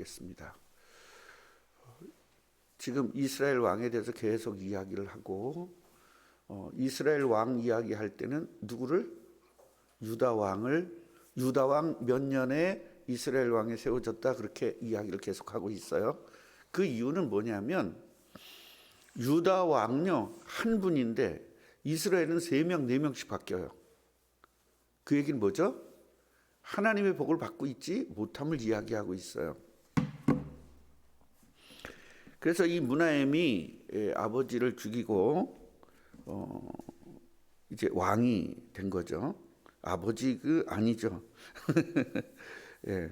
하겠습니다. 지금 이스라엘 왕에 대해서 계속 이야기를 하고 이스라엘 왕 이야기할 때는 누구를? 유다 왕 몇 년에 이스라엘 왕에 세워졌다 그렇게 이야기를 계속하고 있어요. 그 이유는 뭐냐면 유다 왕요 한 분인데 이스라엘은 3명 4명씩 바뀌어요. 그 얘기는 뭐죠? 하나님의 복을 받고 있지 못함을 이야기하고 있어요. 그래서 이 무나엠이 아버지를 죽이고 이제 왕이 된 거죠. 아버지 아니죠. 예.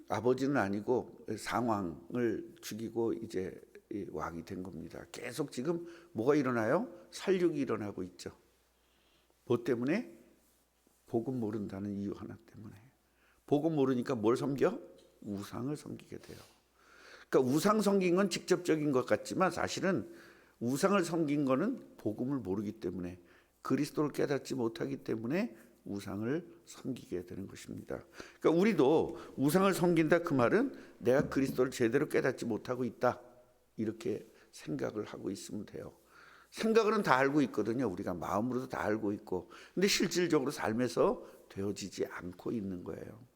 아버지는 아니고 상왕을 죽이고 이제 왕이 된 겁니다. 계속 지금 뭐가 일어나요? 살육이 일어나고 있죠. 뭐 때문에? 복음 모른다는 이유 하나 때문에. 복음 모르니까 뭘 섬겨? 우상을 섬기게 돼요. 그러니까 우상 섬긴 건 직접적인 것 같지만 사실은 우상을 섬긴 거는 복음을 모르기 때문에, 그리스도를 깨닫지 못하기 때문에 우상을 섬기게 되는 것입니다. 그러니까 우리도 우상을 섬긴다 그 말은 내가 그리스도를 제대로 깨닫지 못하고 있다 이렇게 생각을 하고 있으면 돼요. 생각으로는 다 알고 있거든요. 우리가 마음으로도 다 알고 있고, 근데 실질적으로 삶에서 되어지지 않고 있는 거예요.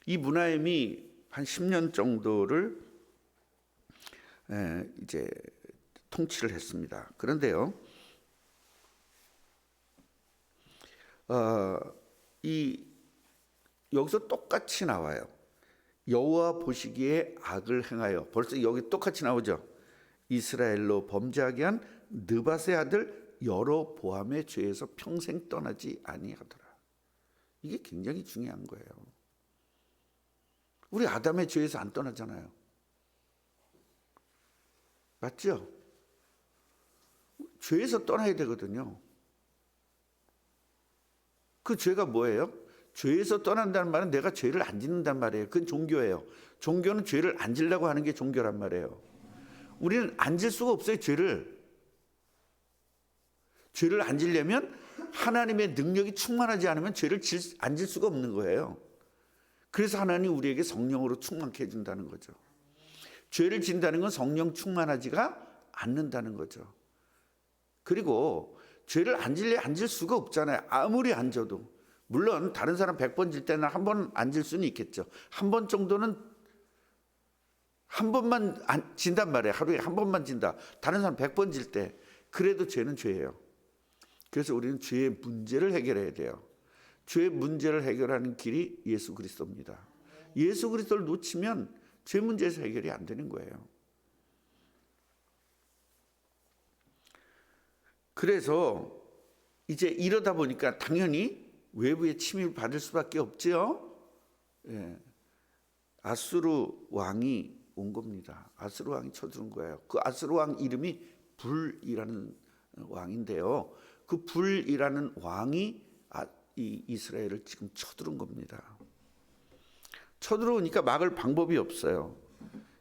이 무나엠이 한 10년 정도를 이제 통치를 했습니다. 그런데요, 여기서 똑같이 나와요. 여호와 보시기에 악을 행하여, 벌써 여기 똑같이 나오죠. 이스라엘로 범죄하게 한 느밧의 아들 여로보암의 죄에서 평생 떠나지 아니하더라. 이게 굉장히 중요한 거예요. 우리 아담의 죄에서 안 떠나잖아요. 맞죠? 죄에서 떠나야 되거든요. 그 죄가 뭐예요? 죄에서 떠난다는 말은 내가 죄를 안 짓는단 말이에요. 그건 종교예요. 종교는 죄를 안 지려고 하는 게 종교란 말이에요. 우리는 안 질 수가 없어요. 죄를 안 지려면 하나님의 능력이 충만하지 않으면 죄를 안 질 수가 없는 거예요. 그래서 하나님 우리에게 성령으로 충만케 해준다는 거죠. 죄를 진다는 건 성령 충만하지가 않는다는 거죠. 그리고 죄를 안 질 수가 없잖아요. 아무리 안 져도. 물론 다른 사람 100번 질 때는 한 번 안 질 수는 있겠죠. 한 번 정도는 한 번만 진단 말이에요. 하루에 한 번만 진다. 다른 사람 100번 질 때. 그래도 죄는 죄예요. 그래서 우리는 죄의 문제를 해결해야 돼요. 죄의 문제를 해결하는 길이 예수 그리스도입니다. 예수 그리스도를 놓치면 죄 문제에서 해결이 안 되는 거예요. 그래서 이제 이러다 보니까 당연히 외부의 침입을 받을 수밖에 없죠. 예. 아수르 왕이 온 겁니다. 아수르 왕이 쳐들은 거예요. 그 아수르 왕 이름이 불이라는 왕인데요. 그 불이라는 왕이 이 이스라엘을 지금 쳐들은 겁니다. 쳐들어오니까 막을 방법이 없어요.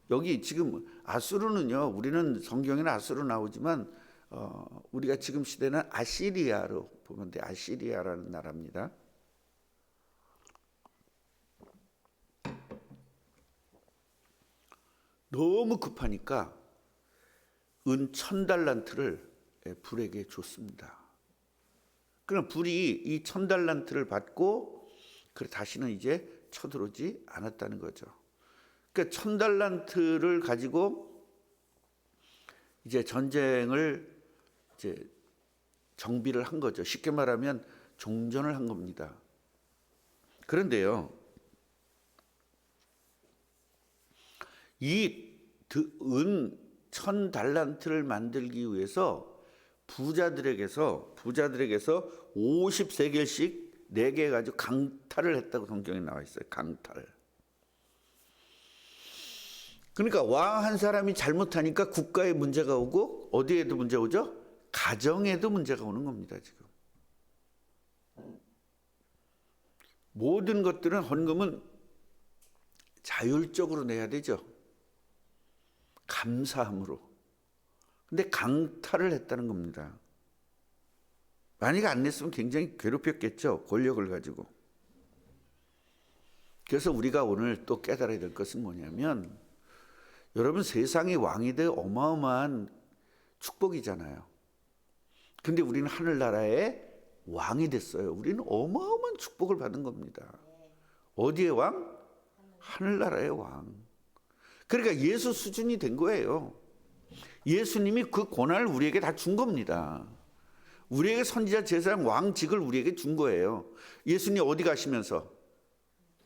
여기 지금 아수르는요, 우리는 성경에는 아수르 나오지만 우리가 지금 시대는 아시리아로 보면 돼. 아시리아라는 나라입니다. 너무 급하니까 은 1000달란트를 불에게 줬습니다. 그럼 불이 이 1000달란트를 받고 다시는 이제 쳐들어오지 않았다는 거죠. 그러니까 1000달란트를 가지고 이제 전쟁을 이제 정비를 한 거죠. 쉽게 말하면 종전을 한 겁니다. 그런데요, 이 은 1000달란트를 만들기 위해서 부자들에게서 50세겔씩 4개 가지고 강탈을 했다고 성경에 나와 있어요. 강탈. 그러니까 왕 한 사람이 잘못하니까 국가에 문제가 오고 어디에도 문제 오죠? 가정에도 문제가 오는 겁니다. 지금 모든 것들은 헌금은 자율적으로 내야 되죠. 감사함으로. 근데 강탈을 했다는 겁니다. 만약 안 냈으면 굉장히 괴롭혔겠죠. 권력을 가지고. 그래서 우리가 오늘 또 깨달아야 될 것은 뭐냐면, 여러분, 세상의 왕이 되 어마어마한 축복이잖아요. 근데 우리는 하늘나라의 왕이 됐어요. 우리는 어마어마한 축복을 받은 겁니다. 어디의 왕? 하늘나라의 왕. 그러니까 예수 수준이 된 거예요. 예수님이 그 권한을 우리에게 다 준 겁니다. 우리에게 선지자, 제사장, 왕직을 우리에게 준 거예요. 예수님 어디 가시면서?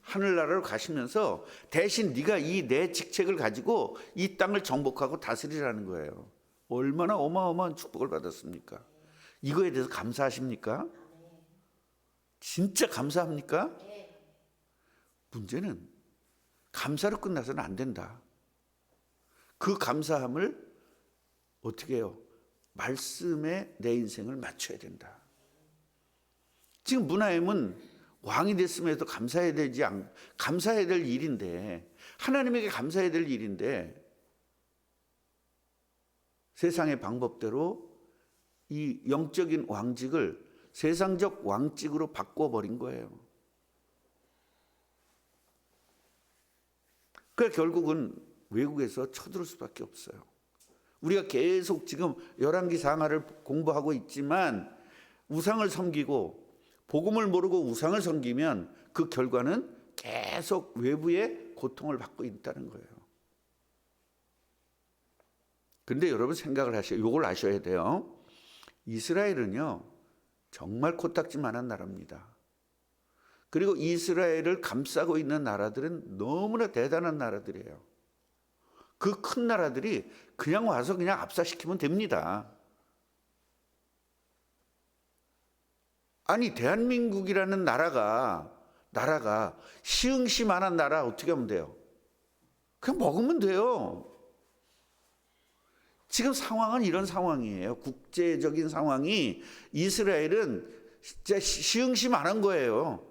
하늘나라로 가시면서 대신 네가 이 내 직책을 가지고 이 땅을 정복하고 다스리라는 거예요. 얼마나 어마어마한 축복을 받았습니까? 이거에 대해서 감사하십니까? 진짜 감사합니까? 문제는 감사로 끝나서는 안 된다. 그 감사함을 어떻게 해요? 말씀에 내 인생을 맞춰야 된다. 지금 문하임은 왕이 됐음에도 감사해야 될 일인데, 하나님에게 감사해야 될 일인데, 세상의 방법대로 이 영적인 왕직을 세상적 왕직으로 바꿔버린 거예요. 그러니까 결국은 외국에서 쳐들을 수밖에 없어요. 우리가 계속 지금 열왕기 상하를 공부하고 있지만, 우상을 섬기고 복음을 모르고 우상을 섬기면 그 결과는 계속 외부의 고통을 받고 있다는 거예요. 근데 여러분 생각을 하셔요. 이걸 아셔야 돼요. 이스라엘은요, 정말 코딱지만한 나라입니다. 그리고 이스라엘을 감싸고 있는 나라들은 너무나 대단한 나라들이에요. 그 큰 나라들이 그냥 와서 그냥 압사시키면 됩니다. 아니, 대한민국이라는 나라가 시흥시만한 나라 어떻게 하면 돼요? 그냥 먹으면 돼요. 지금 상황은 이런 상황이에요. 국제적인 상황이 이스라엘은 진짜 시흥시만한 거예요.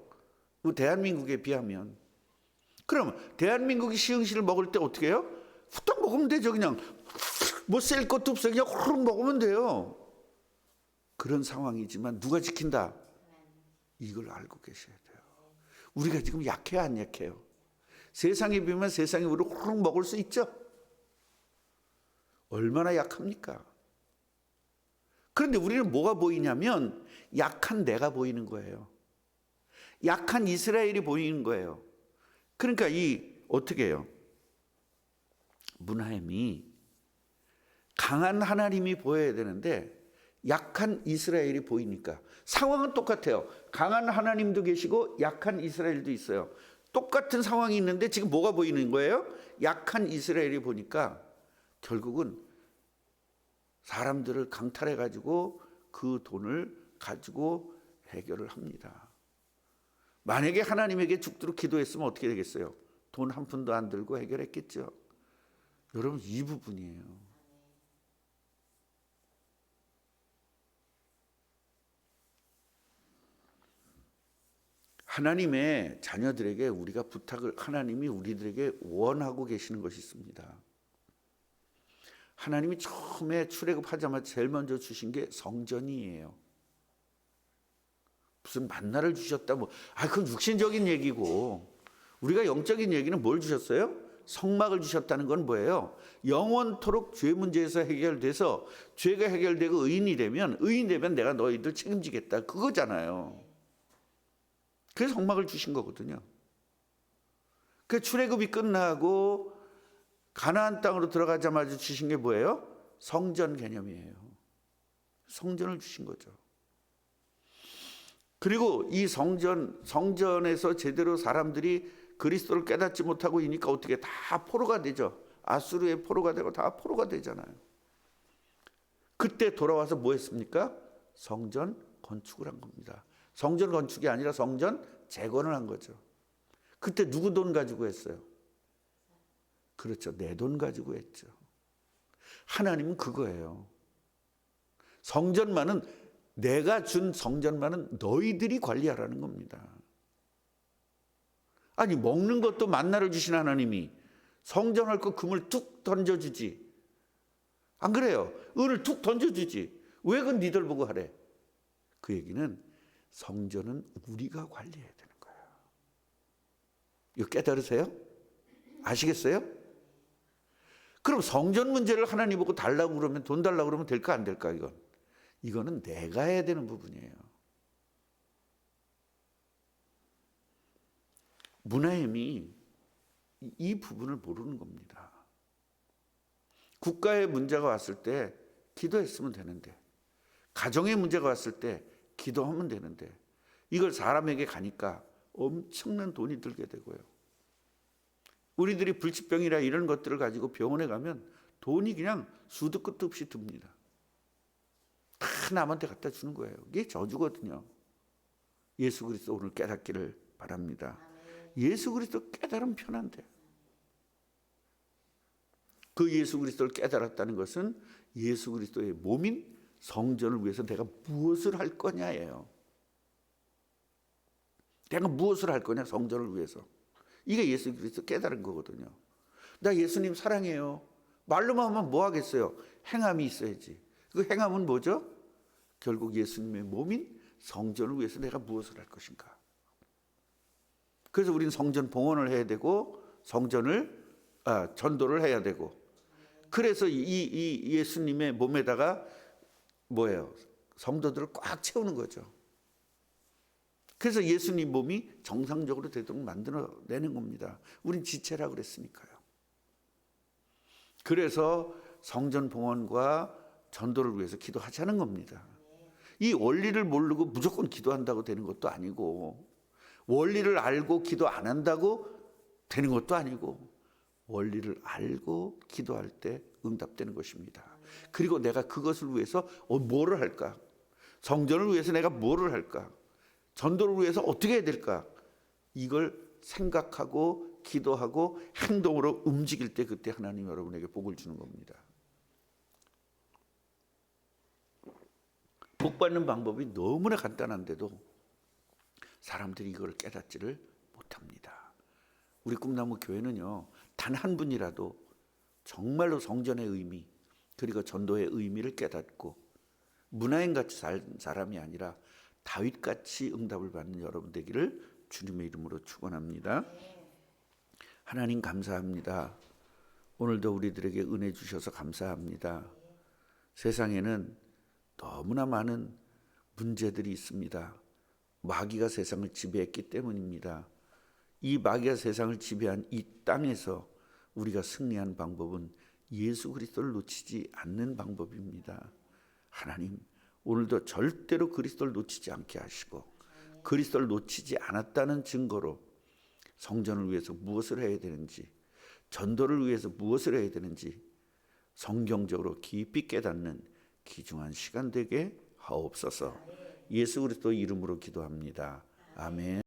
대한민국에 비하면. 그럼 대한민국이 시흥시를 먹을 때 어떻게 해요? 후딱 먹으면 되죠. 그냥 뭐 셀 것도 없어요. 그냥 후루룩 먹으면 돼요. 그런 상황이지만 누가 지킨다? 이걸 알고 계셔야 돼요. 우리가 지금 약해요, 안 약해요? 세상에 비하면 세상에 우리 후루룩 먹을 수 있죠? 얼마나 약합니까? 그런데 우리는 뭐가 보이냐면 약한 내가 보이는 거예요. 약한 이스라엘이 보이는 거예요. 그러니까 어떻게 해요? 문하임이 강한 하나님이 보여야 되는데 약한 이스라엘이 보이니까 상황은 똑같아요. 강한 하나님도 계시고 약한 이스라엘도 있어요. 똑같은 상황이 있는데 지금 뭐가 보이는 거예요? 약한 이스라엘이 보니까 결국은 사람들을 강탈해가지고 그 돈을 가지고 해결을 합니다. 만약에 하나님에게 죽도록 기도했으면 어떻게 되겠어요? 돈 한 푼도 안 들고 해결했겠죠. 여러분, 이 부분이에요. 하나님의 자녀들에게 우리가 하나님이 우리들에게 원하고 계시는 것이 있습니다. 하나님이 처음에 출애굽하자마자 제일 먼저 주신 게 성전이에요. 무슨 만나를 주셨다 그건 육신적인 얘기고, 우리가 영적인 얘기는 뭘 주셨어요? 성막을 주셨다는 건 뭐예요? 영원토록 죄 문제에서 해결돼서 죄가 해결되고 의인 되면 내가 너희들 책임지겠다, 그거잖아요. 그래서 성막을 주신 거거든요. 그 출애굽이 끝나고 가나안 땅으로 들어가자마자 주신 게 뭐예요? 성전 개념이에요. 성전을 주신 거죠. 그리고 이 성전에서 제대로 사람들이 그리스도를 깨닫지 못하고 있으니까 어떻게 다 포로가 되죠. 아수르의 포로가 되고 다 포로가 되잖아요. 그때 돌아와서 뭐 했습니까? 성전 건축을 한 겁니다. 성전 건축이 아니라 성전 재건을 한 거죠. 그때 누구 돈 가지고 했어요? 그렇죠. 내 돈 가지고 했죠. 하나님은 그거예요. 성전만은, 내가 준 성전만은 너희들이 관리하라는 겁니다. 아니, 먹는 것도 만나를 주신 하나님이 성전할 거 금을 툭 던져주지, 안 그래요? 은을 툭 던져주지, 왜 그건 니들 보고 하래? 그 얘기는 성전은 우리가 관리해야 되는 거예요. 이거 깨달으세요? 아시겠어요? 그럼 성전 문제를 하나님 보고 달라고 그러면, 돈 달라고 그러면 될까 안 될까? 이거는 내가 해야 되는 부분이에요. 문하임이 이 부분을 모르는 겁니다. 국가의 문제가 왔을 때 기도했으면 되는데, 가정의 문제가 왔을 때 기도하면 되는데, 이걸 사람에게 가니까 엄청난 돈이 들게 되고요. 우리들이 불치병이라 이런 것들을 가지고 병원에 가면 돈이 그냥 수도 끝도 없이 듭니다. 다 남한테 갖다 주는 거예요. 이게 저주거든요. 예수 그리스도 오늘 깨닫기를 바랍니다. 예수 그리스도 깨달으면 편한데, 그 예수 그리스도를 깨달았다는 것은 예수 그리스도의 몸인 성전을 위해서 내가 무엇을 할 거냐예요. 내가 무엇을 할 거냐, 성전을 위해서. 이게 예수 그리스도 깨달은 거거든요. 나 예수님 사랑해요. 말로만 하면 뭐 하겠어요? 행함이 있어야지. 그 행함은 뭐죠? 결국 예수님의 몸인 성전을 위해서 내가 무엇을 할 것인가. 그래서 우리는 성전 봉헌을 해야 되고, 전도를 해야 되고, 그래서 이 예수님의 몸에다가 뭐예요? 성도들을 꽉 채우는 거죠. 그래서 예수님 몸이 정상적으로 되도록 만들어내는 겁니다. 우린 지체라고 그랬으니까요. 그래서 성전 봉헌과 전도를 위해서 기도하자는 겁니다. 이 원리를 모르고 무조건 기도한다고 되는 것도 아니고, 원리를 알고 기도 안 한다고 되는 것도 아니고, 원리를 알고 기도할 때 응답되는 것입니다. 그리고 내가 그것을 위해서 뭐를 할까? 성전을 위해서 내가 뭐를 할까? 전도를 위해서 어떻게 해야 될까? 이걸 생각하고 기도하고 행동으로 움직일 때, 그때 하나님 여러분에게 복을 주는 겁니다. 복 받는 방법이 너무나 간단한데도 사람들이 이걸 깨닫지를 못합니다. 우리 꿈나무 교회는요, 단 한 분이라도 정말로 성전의 의미, 그리고 전도의 의미를 깨닫고 문하임같이 살 사람이 아니라 다윗같이 응답을 받는 여러분 되기를 주님의 이름으로 축원합니다. 하나님 감사합니다. 오늘도 우리들에게 은혜 주셔서 감사합니다. 세상에는 너무나 많은 문제들이 있습니다. 마귀가 세상을 지배했기 때문입니다. 이 마귀가 세상을 지배한 이 땅에서 우리가 승리한 방법은 예수 그리스도를 놓치지 않는 방법입니다. 하나님, 오늘도 절대로 그리스도를 놓치지 않게 하시고, 그리스도를 놓치지 않았다는 증거로 성전을 위해서 무엇을 해야 되는지, 전도를 위해서 무엇을 해야 되는지 성경적으로 깊이 깨닫는 귀중한 시간 되게 하옵소서. 예수 그리스도 이름으로 기도합니다. 아멘.